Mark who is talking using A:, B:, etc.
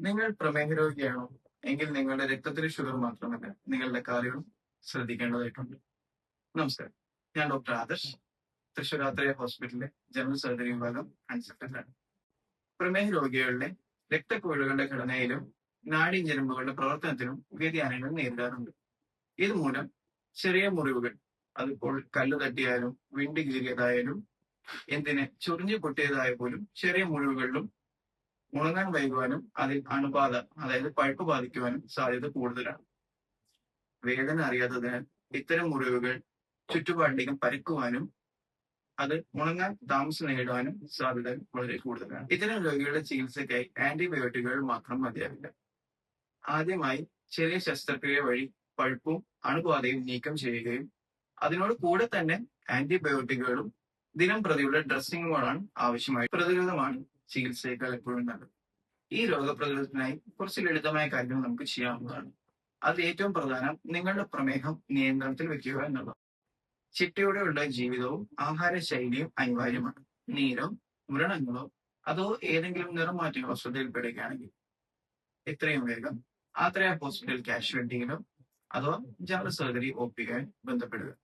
A: നിങ്ങൾ പ്രമേഹ രോഗിയാണോ? എങ്കിൽ നിങ്ങളുടെ രക്തത്തിലെ ഷുഗർ മാത്രമല്ല, നിങ്ങളുടെ കാലുകളും ശ്രദ്ധിക്കേണ്ടതായിട്ടുണ്ട്. നമസ്കാരം. ഞാൻ ഡോക്ടർ ആദർശ്, തൃശൂർ ആത്രയ ഹോസ്പിറ്റലിലെ ജനറൽ സർജറി വിഭാഗം കൺസൾട്ടന്റാണ്. പ്രമേഹ രോഗികളുടെ രക്തക്കുഴലുകളുടെ ഘടനയിലും നാഡീഞരമ്പുകളുടെ പ്രവർത്തനത്തിലും വ്യതിയാനങ്ങൾ നേരിടാറുണ്ട്. ഇതുമൂലം ചെറിയ മുറിവുകൾ, അതിപ്പോൾ കല്ല് തട്ടിയാലും വിണ്ട് കീറിയതായാലും എന്തിന് ചൊറിഞ്ഞു പൊട്ടിയതായ പോലും ചെറിയ മുറിവുകളിലും ഉണങ്ങാൻ വൈകുവാനും അതിൽ അണുബാധ അതായത് പഴുപ്പ് ബാധിക്കുവാനും സാധ്യത കൂടുതലാണ്. വേദന അറിയാത്തതിനാൽ ഇത്തരം മുറിവുകൾ ചുറ്റുപാടിലേക്ക് പരക്കുവാനും അത് ഉണങ്ങാൻ താമസം നേരിടുവാനും സാധ്യത വളരെ കൂടുതലാണ്. ഇത്തരം രോഗികളുടെ ചികിത്സയ്ക്കായി ആന്റിബയോട്ടിക്കുകൾ മാത്രം മതിയാവില്ല. ആദ്യമായി ചെറിയ ശസ്ത്രക്രിയ വഴി പഴുപ്പും അണുബാധയും നീക്കം ചെയ്യുകയും അതിനോട് കൂടെ തന്നെ ആന്റിബയോട്ടിക്കുകളും ദിനം പ്രതിയുള്ള ഡ്രസ്സിങ്ങുകളാണ് ആവശ്യമായി. പ്രതിരോധമാണ് ചികിത്സയേക്കാൾ എപ്പോഴും നല്ലത്. ഈ രോഗപ്രതിരോധത്തിനായി കുറച്ച് ലളിതമായ കാര്യങ്ങൾ നമുക്ക് ചെയ്യാവുന്നതാണ്. അതിൽ ഏറ്റവും പ്രധാനം നിങ്ങളുടെ പ്രമേഹം നിയന്ത്രണത്തിൽ വെക്കുക എന്നുള്ളത്. ചിട്ടയോടെയുള്ള ജീവിതവും ആഹാരശൈലിയും അനിവാര്യമാണ്. നീരോ വ്രണങ്ങളോ അതോ ഏതെങ്കിലും നിറമാറ്റങ്ങളോ ശ്രദ്ധയിൽപ്പെടുകയാണെങ്കിൽ എത്രയും വേഗം ആത്രയ ഹോസ്പിറ്റൽ കാഷ്വാലിറ്റിയിലോ അഥവാ ജനറൽ സർജറി ഒ പിയുമായി ബന്ധപ്പെടുക.